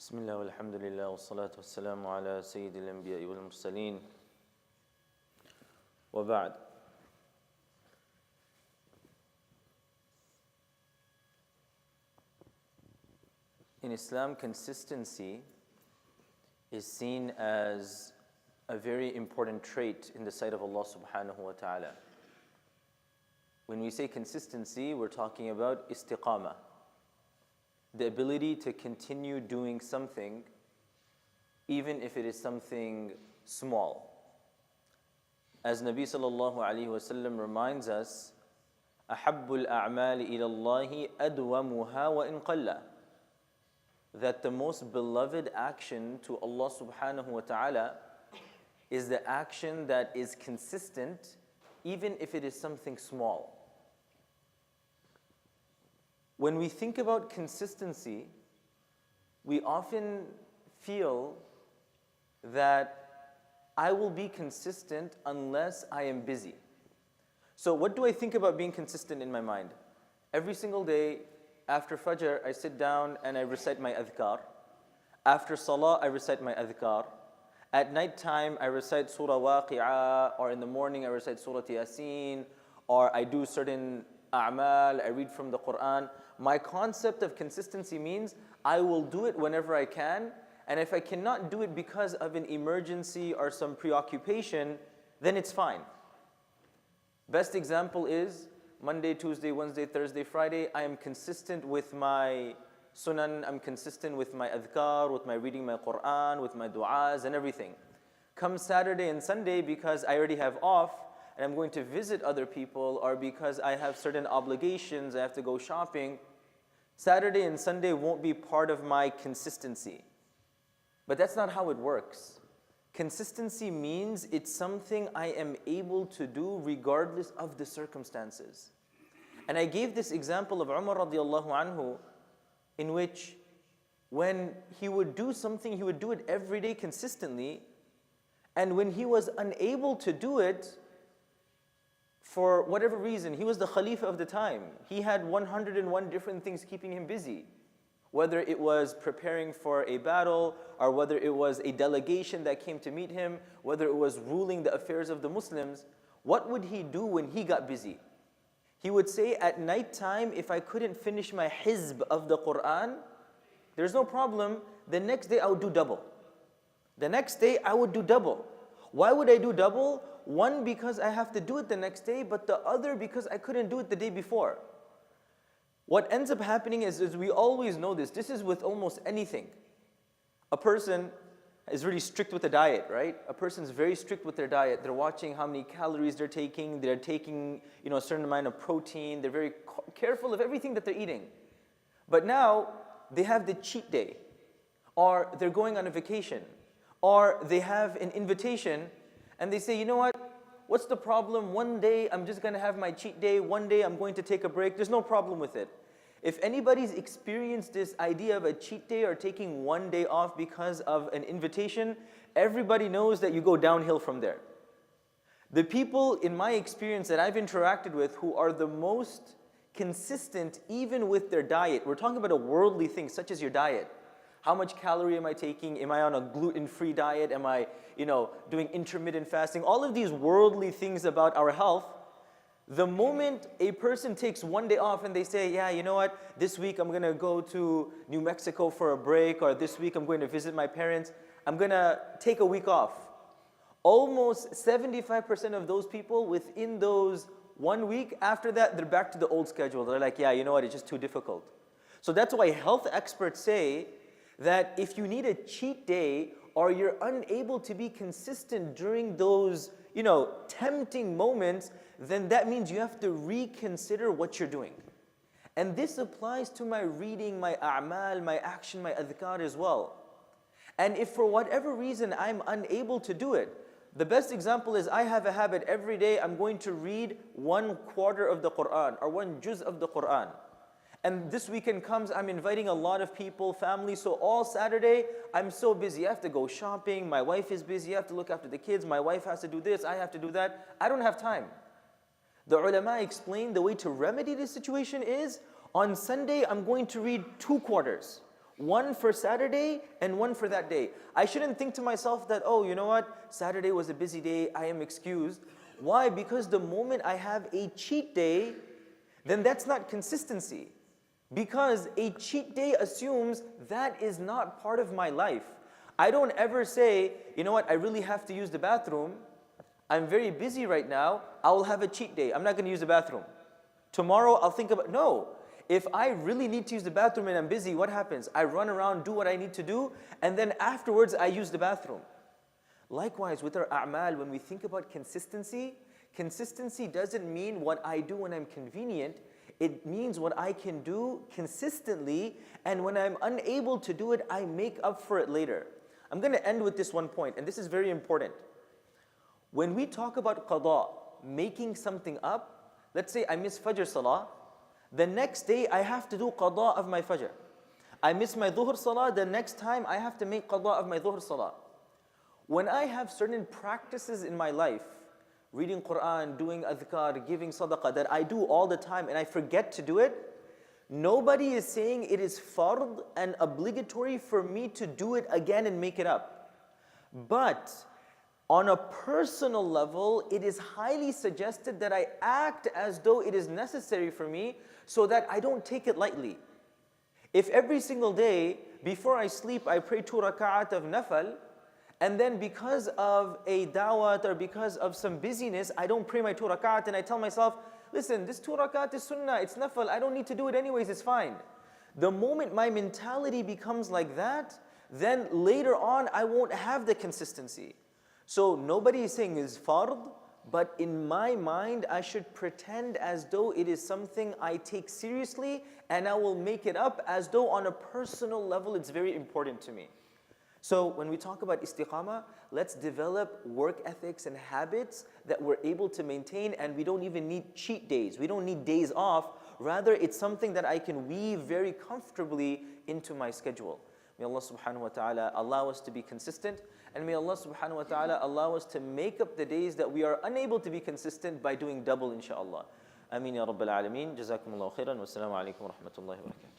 بسم الله والحمد لله والصلاة والسلام على سيد الأنبياء والمرسلين وبعد. In Islam, consistency is seen as a very important trait in the sight of Allah subhanahu wa ta'ala. When we say consistency, we're talking about istiqamah, the ability to continue doing something even if it is something small. As Nabi sallallahu alayhi wa sallam reminds us, أَحَبُّ الْأَعْمَالِ إِلَى اللَّهِ أَدْوَمُهَا وَإِنْ قَلَّ, that the most beloved action to Allah subhanahu wa ta'ala is the action that is consistent even if it is something small. When we think about consistency, we often feel that I will be consistent unless I am busy. So what do I think about being consistent in my mind? Every single day, after Fajr, I sit down and I recite my adhkar. After Salah, I recite my adhkar. At night time, I recite Surah Waqi'ah, or in the morning, I recite Surah Yasin, or I do certain a'mal, I read from the Quran. My concept of consistency means I will do it whenever I can, and if I cannot do it because of an emergency or some preoccupation, then it's fine. Best example is Monday, Tuesday, Wednesday, Thursday, Friday, I am consistent with my sunan, I'm consistent with my adhkar, with my reading my Quran, with my du'as and everything. Come Saturday and Sunday, because I already have off and I'm going to visit other people, or because I have certain obligations, I have to go shopping, Saturday and Sunday won't be part of my consistency. But that's not how it works. Consistency means it's something I am able to do regardless of the circumstances. And I gave this example of Umar radiallahu anhu, in which when he would do something, he would do it every day consistently. And when he was unable to do it, for whatever reason, he was the Khalifa of the time. He had 101 different things keeping him busy. Whether it was preparing for a battle, or whether it was a delegation that came to meet him, whether it was ruling the affairs of the Muslims, what would he do when he got busy? He would say, at night time, if I couldn't finish my hizb of the Quran, there's no problem, the next day I would do double. The next day I would do double. Why would I do double? One, because I have to do it the next day, but the other because I couldn't do it the day before. What ends up happening is we always know this is with almost anything. A person is really strict with the diet, right? A person's very strict with their diet. They're watching how many calories they're taking a certain amount of protein, they're very careful of everything that they're eating. But now, they have the cheat day, or they're going on a vacation, or they have an invitation, and they say, you know what? What's the problem? One day I'm just going to have my cheat day. One day I'm going to take a break. There's no problem with it. If anybody's experienced this idea of a cheat day or taking one day off because of an invitation, everybody knows that you go downhill from there. The people, in my experience, that I've interacted with who are the most consistent even with their diet, we're talking about a worldly thing such as your diet. How much calorie am I taking? Am I on a gluten-free diet? Am I, doing intermittent fasting? All of these worldly things about our health, the moment a person takes one day off and they say, yeah, you know what? This week I'm going to go to New Mexico for a break, or this week I'm going to visit my parents. I'm going to take a week off. Almost 75% of those people, within those 1 week, after that, they're back to the old schedule. They're like, yeah, you know what? It's just too difficult. So that's why health experts say that if you need a cheat day, or you're unable to be consistent during those, tempting moments, then that means you have to reconsider what you're doing. And this applies to my reading, my a'mal, my action, my adhkar as well. And if for whatever reason I'm unable to do it, the best example is I have a habit every day I'm going to read 1/4 of the Quran, or 1 juz of the Quran. And this weekend comes, I'm inviting a lot of people, family, so all Saturday, I'm so busy. I have to go shopping, my wife is busy, I have to look after the kids, my wife has to do this, I have to do that. I don't have time. The ulama explain the way to remedy this situation is, on Sunday, I'm going to read 2 quarters. One for Saturday and one for that day. I shouldn't think to myself that, oh, you know what? Saturday was a busy day, I am excused. Why? Because the moment I have a cheat day, then that's not consistency. Because a cheat day assumes that is not part of my life. I don't ever say, you know what, I really have to use the bathroom. I'm very busy right now, I will have a cheat day. I'm not going to use the bathroom. Tomorrow I'll think about, no. If I really need to use the bathroom and I'm busy, what happens? I run around, do what I need to do, and then afterwards I use the bathroom. Likewise, with our a'mal, when we think about consistency, consistency doesn't mean what I do when I'm convenient. It means what I can do consistently, and when I'm unable to do it, I make up for it later. I'm going to end with this one point, and this is very important. When we talk about qada, making something up, let's say I miss Fajr Salah, the next day I have to do qada of my Fajr. I miss my Dhuhr Salah, the next time I have to make qada of my Dhuhr Salah. When I have certain practices in my life, reading Quran, doing adhkar, giving sadaqah, that I do all the time and I forget to do it, nobody is saying it is fard and obligatory for me to do it again and make it up. But on a personal level, it is highly suggested that I act as though it is necessary for me so that I don't take it lightly. If every single day, before I sleep, I pray 2 rak'at of nafal, and then because of a da'wat or because of some busyness, I don't pray my 2 rak'at and I tell myself, listen, this 2 rak'at is sunnah, it's nafal, I don't need to do it anyways, it's fine. The moment my mentality becomes like that, then later on I won't have the consistency. So nobody is saying it's fard, but in my mind I should pretend as though it is something I take seriously, and I will make it up as though on a personal level it's very important to me. So when we talk about istiqamah, let's develop work ethics and habits that we're able to maintain, and we don't even need cheat days. We don't need days off. Rather, it's something that I can weave very comfortably into my schedule. May Allah subhanahu wa ta'ala allow us to be consistent, and may Allah subhanahu wa ta'ala allow us to make up the days that we are unable to be consistent by doing double, inshaAllah. Ameen ya Rabbil Alameen. Jazakumullahu khairan. Wassalamu alaikum wa rahmatullahi wa barakatuh.